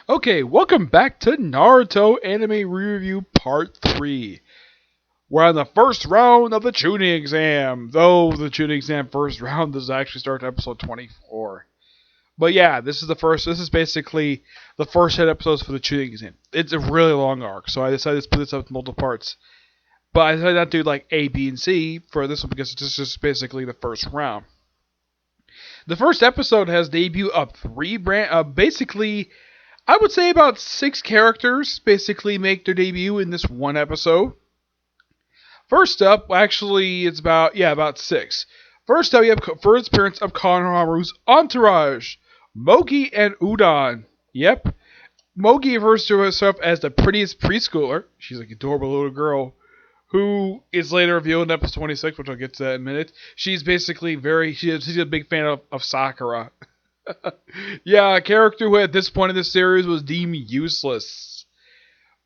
Okay, welcome back to Naruto Anime Review Part 3. We're on the first round of the Chunin exam, though the Chunin exam first round does actually start at episode 24. But yeah, this is basically the first 10 episodes for the Chunin exam. It's a really long arc, so I decided to split this up into multiple parts. But I decided not to do like A, B, and C for this one because this is basically the first round. The first episode has debut of basically I would say about 6 characters basically make their debut in this one episode. First up, actually, it's about 6. First up, we have first appearance of Konohamaru's entourage, Mogi and Udon. Yep, Mogi refers to herself as the prettiest preschooler. She's like an adorable little girl who is later revealed in episode 26, which I'll get to that in a minute. She's basically she's a big fan of Sakura. Yeah, a character who at this point in the series was deemed useless.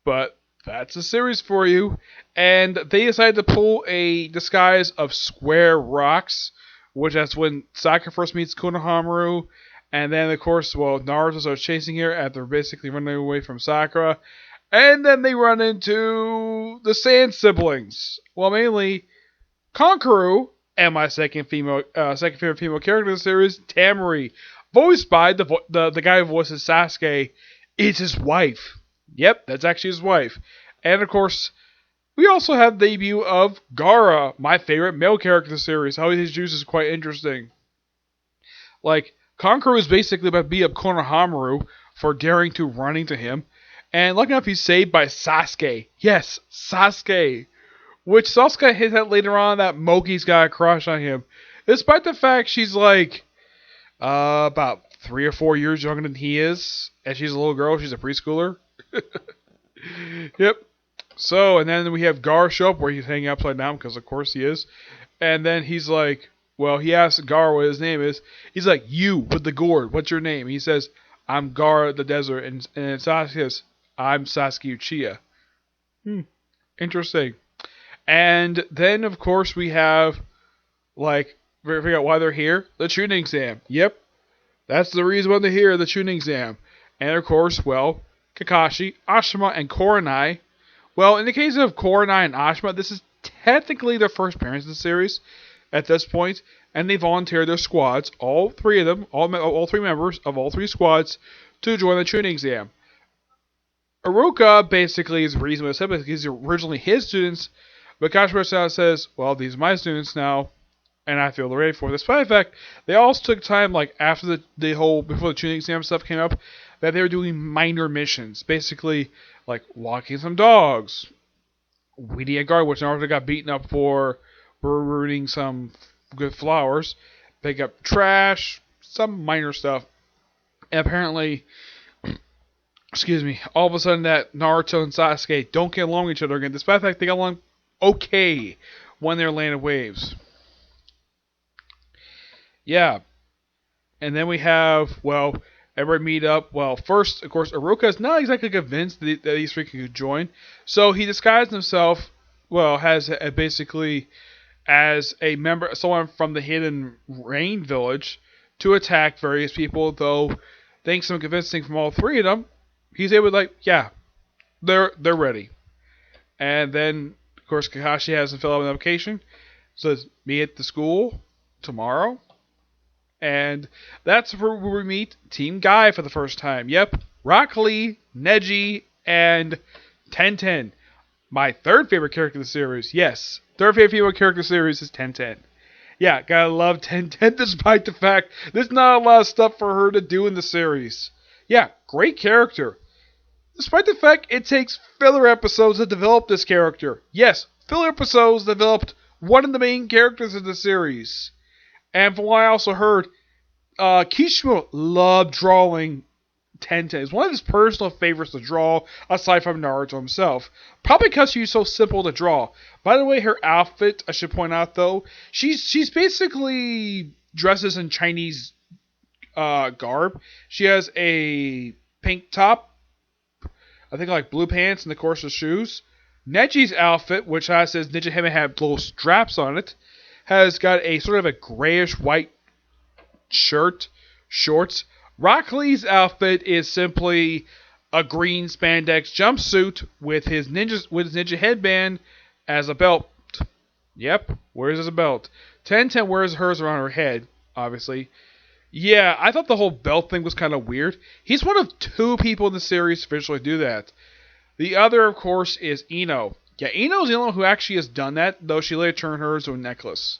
But that's a series for you. And they decided to pull a disguise of square rocks, which that's when Sakura first meets Konohamaru. And then, of course, Naruto starts chasing her after basically running away from Sakura. And then they run into the Sand siblings. Well, mainly Kankuro and my second favorite female character in the series, Tamari, voiced by the guy who voices Sasuke, is his wife. Yep, that's actually his wife. And of course, we also have the debut of Gaara, my favorite male character in the series. How he's introduced is quite interesting. Like, Kankuro is basically about to beat up Konohamaru for daring to run into him. And lucky enough, he's saved by Sasuke. Yes, Sasuke. Which Sasuke hits out later on that Mogi's got a crush on him. Despite the fact she's like about 3 or 4 years younger than he is. And she's a little girl. She's a preschooler. Yep. So, and then we have Gar show up where he's hanging upside down because of course he is. And then he's like, he asks Gar what his name is. He's like, you with the gourd, what's your name? He says, I'm Gar the Desert. And Sasuke says, I'm Sasuke Uchiha. Interesting. And then, of course, we have, figure out why they're here. The Chunin exam. Yep. That's the reason why they're here, the Chunin exam. And, of course, Kakashi, Ashima, and Koronai. Well, in the case of Koronai and Ashima, this is technically their first appearance in the series at this point. And they volunteered their squads, all 3 of them, all 3 members of all 3 squads, to join the Chunin exam. Iruka basically is the reason why it's because these are originally his students, but Kashima says, well, these are my students now, and I feel they're ready for this. Despite the fact, they also took time, after before the Chunin exam stuff came up, that they were doing minor missions. Basically, like walking some dogs, weeding a garden, which Naruto got beaten up for ruining some good flowers, pick up trash, some minor stuff. And apparently, all of a sudden that Naruto and Sasuke don't get along with each other again, despite the fact they got along okay when they're Land of Waves. Yeah. And then we have, everybody meet up. Well, first, of course, Iruka is not exactly convinced that these 3 can join. So he disguised himself, basically as a member, someone from the Hidden Rain Village to attack various people, though thanks to some convincing from all 3 of them, he's able to, they're ready. And then, of course, Kakashi has to fill out an application. Says, meet at the school tomorrow. And that's where we meet Team Guy for the first time. Yep, Rockley, Neji, and Tenten. My 3rd favorite character in the series. Yes, 3rd favorite female character in the series is Tenten. Yeah, gotta love Tenten despite the fact there's not a lot of stuff for her to do in the series. Yeah, great character. Despite the fact it takes filler episodes to develop this character. Yes, filler episodes developed one of the main characters of the series. And from what I also heard, Kishimo loved drawing Tenten. It's one of his personal favorites to draw, aside from Naruto himself. Probably because she's so simple to draw. By the way, her outfit, I should point out though, she's basically dresses in Chinese garb. She has a pink top, I think blue pants, and of course the shoes. Neji's outfit, which says Ninja Hime have little straps on it, has got a sort of a grayish white shorts. Rockley's outfit is simply a green spandex jumpsuit with his ninja headband as a belt. Yep, wears as a belt. 1010 wears hers around her head, obviously. Yeah, I thought the whole belt thing was kind of weird. He's one of 2 people in the series to officially do that. The other, of course, is Ino. Yeah, Ino's the only one who actually has done that, though she later turned hers into a necklace.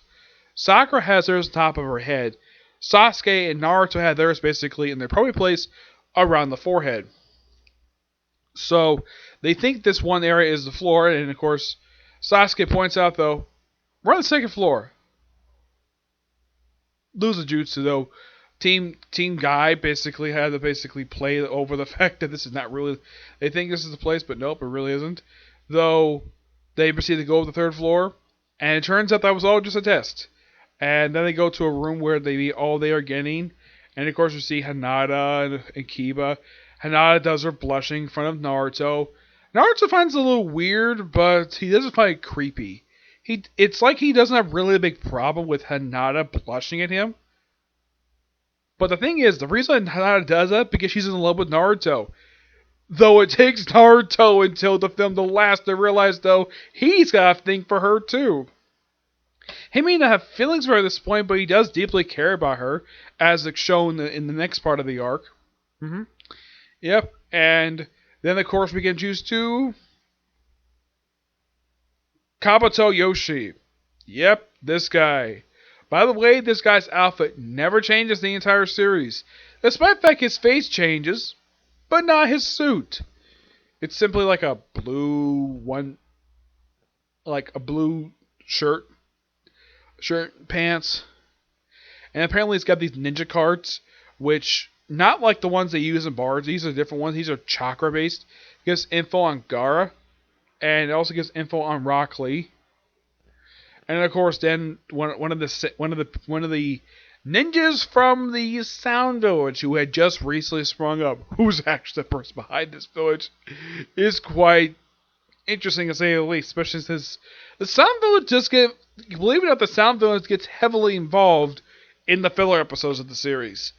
Sakura has hers on top of her head. Sasuke and Naruto had theirs basically in their appropriate place around the forehead. So, they think this one area is the floor, and of course, Sasuke points out, though, we're on the 2nd floor. Lose the jutsu, though. Team Guy basically had to play over the fact that this is not really... They think this is the place, but nope, it really isn't. Though, they proceed to go to the 3rd floor, and it turns out that was all just a test. And then they go to a room where they meet all they are getting. And of course we see Hinata and Kiba. Hinata does her blushing in front of Naruto. Naruto finds it a little weird, but he doesn't find it creepy. It's like he doesn't have really a big problem with Hinata blushing at him. But the thing is, the reason Hinata does that because she's in love with Naruto. Though it takes Naruto until the film the last to realize, though, he's got a thing for her too. He may not have feelings for her at this point, but he does deeply care about her, as it's shown in the next part of the arc. Yep, and then of course we get introduced to Kabuto Yoshi. Yep, this guy. By the way, this guy's outfit never changes the entire series, despite the fact his face changes, but not his suit. It's simply like a blue shirt, pants, and apparently he's got these ninja cards, which not like the ones they use in bars. These are different ones. These are chakra based. It gives info on Gaara, and it also gives info on Rockley. And of course, then one of the ninjas from the Sound Village, who had just recently sprung up, who's actually the person behind this village, is quite interesting to say the least. Especially since the Sound Village believe it or not, the Sound Village gets heavily involved in the filler episodes of the series.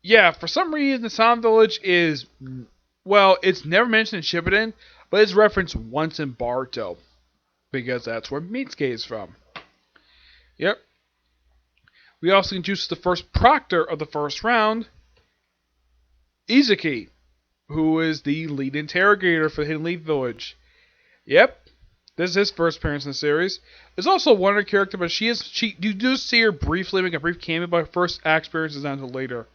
Yeah, for some reason, the Sound Village is, well, it's never mentioned in Shippuden, but it's referenced once in Barto. Because that's where Mitsuke is from. Yep. We also introduce the first Proctor of the first round, Izuki, who is the lead interrogator for the Hidden Leaf Village. Yep. This is his first appearance in the series. There's also one other character, but you do see her briefly make a brief cameo, but her first experience is not until later.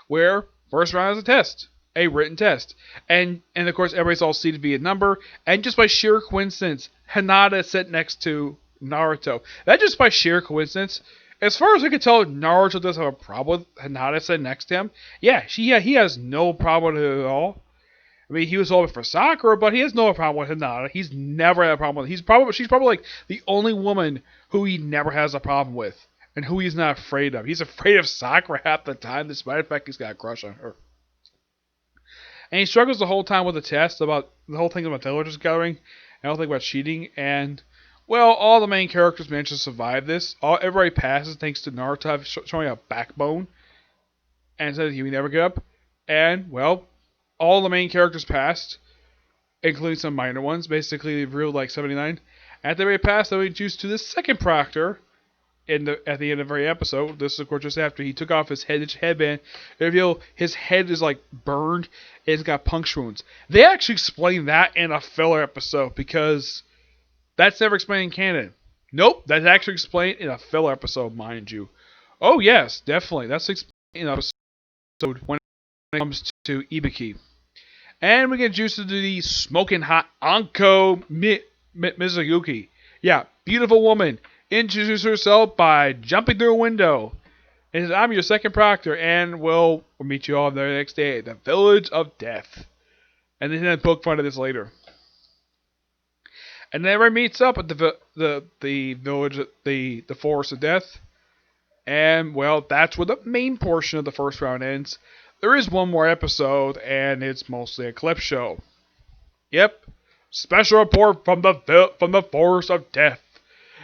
Where, first round is a test. A written test. And of course, everybody's all seated via number. And just by sheer coincidence, Hinata is sitting next to Naruto. That just by sheer coincidence. As far as I can tell, Naruto doesn't have a problem with Hinata sitting next to him. Yeah, he has no problem with it at all. I mean, he was all for Sakura, but he has no problem with Hinata. He's never had a problem with her. She's probably like the only woman who he never has a problem with. And who he's not afraid of. He's afraid of Sakura half the time, despite the fact he's got a crush on her. And he struggles the whole time with the test about the whole thing about intelligence gathering, and the whole thing about cheating, and, well, all the main characters manage to survive this. Everybody passes thanks to Naruto showing a backbone, and says he would never give up. And, well, all the main characters passed, including some minor ones, basically they've reeled like 79. After they passed, they were introduced to the second Proctor, at the end of every episode. This is, of course, just after he took off his headband. They reveal his head is like burned and it's got puncture wounds. They actually explain that in a filler episode because that's never explained in canon. Nope, that's actually explained in a filler episode, mind you. Oh yes, definitely. That's explained in an episode when it comes to Ibuki. And we get introduced to the smoking hot Anko Mizuyuki. Yeah, beautiful woman. Introduces herself by jumping through a window. And says, I'm your second Proctor, and we'll meet you all the next day at the Village of Death. And then poke fun of this later. And then everybody meets up at the village, the Forest of Death. And, well, that's where the main portion of the first round ends. There is one more episode, and it's mostly a clip show. Yep. Special report from the Forest of Death.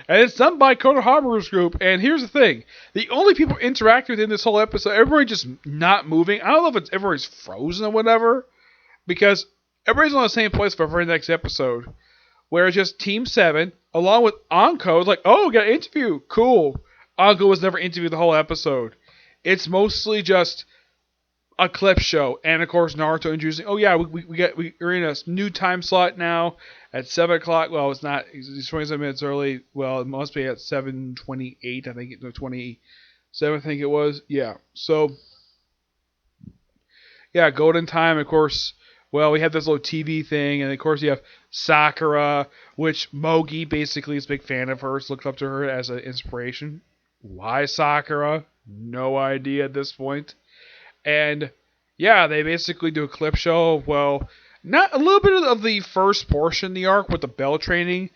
And it's done by Konohamaru's group. And here's the thing. The only people interacting with in this whole episode, everybody just not moving. I don't know if it's everybody's frozen or whatever. because everybody's on the same place for the very next episode, where it's just Team 7, along with Anko. Like, oh, we got an interview. Cool. Anko was never interviewed the whole episode. It's mostly just a clip show, and of course Naruto introducing. Oh yeah, we're in a new time slot now at 7 o'clock. Well, it's not. He's 27 minutes early. Well, it must be at 7:28. I think it's 27. I think it was. Yeah. So yeah, golden time. Of course. Well, we have this little TV thing, and of course you have Sakura, which Mogi basically is a big fan of hers, looks up to her as an inspiration. Why Sakura? No idea at this point. And yeah, they basically do a clip show. Well, not a little bit of the first portion of the arc with the bell training,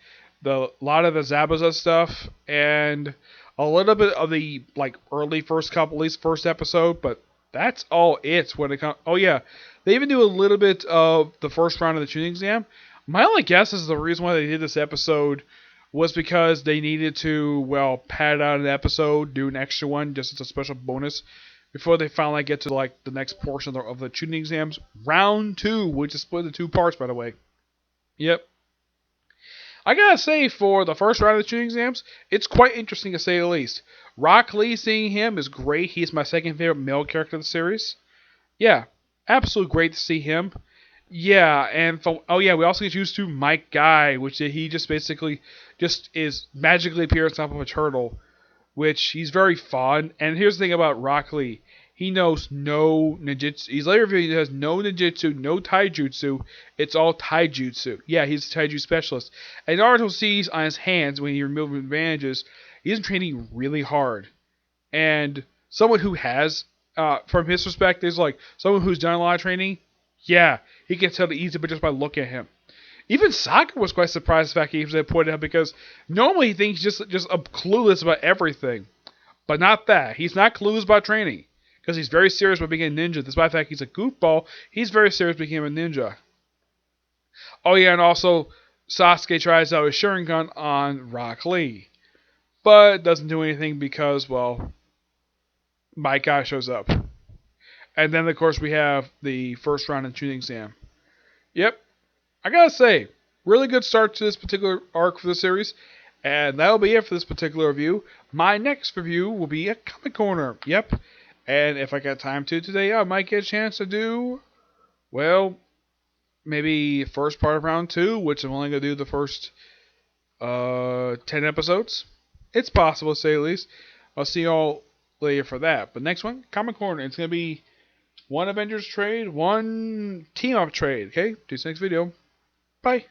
a lot of the Zabuza stuff, and a little bit of the like early first couple, at least first episode. But that's all it's when it comes. Oh yeah, they even do a little bit of the first round of the Chunin exam. My only guess is the reason why they did this episode was because they needed to, well, pad out an episode, do an extra one, just as a special bonus, before they finally get to like the next portion of the Chunin exams. Round 2, which is split into 2 parts, by the way. Yep. I gotta say, for the first round of the Chunin exams, it's quite interesting to say the least. Rockley, seeing him is great. He's my second favorite male character of the series. Yeah, absolutely great to see him. Yeah, and we also get used to Mike Guy, which he just basically just is magically appears on top of a turtle, which he's very fun. And here's the thing about Rockley. He knows no ninjutsu. He's later revealed he has no ninjutsu, no taijutsu. It's all taijutsu. Yeah, he's a taiju specialist. And Naruto sees on his hands when he removes advantages, he's training really hard. And someone who has, from his perspective, is like someone who's done a lot of training, yeah, he can tell the easy but just by looking at him. Even Sakura was quite surprised the fact he was pointed out because normally he thinks just clueless about everything. But not that. He's not clueless about training. Because he's very serious about being a ninja. Despite the fact he's a goofball, he's very serious about becoming a ninja. Oh yeah, and also Sasuke tries out his Sharingan on Rock Lee. But doesn't do anything because, well, my guy shows up. And then, of course, we have the first round of the Chunin exam. Yep. I gotta say, really good start to this particular arc for the series. And that'll be it for this particular review. My next review will be a Comic Corner. Yep. And if I got time to today, I might get a chance to do, well, maybe first part of round 2, which I'm only going to do the first 10 episodes. It's possible, to say the least. I'll see y'all later for that. But next one, Comic Corner. It's going to be one Avengers trade, one team-up trade. Okay? See you next video. Bye.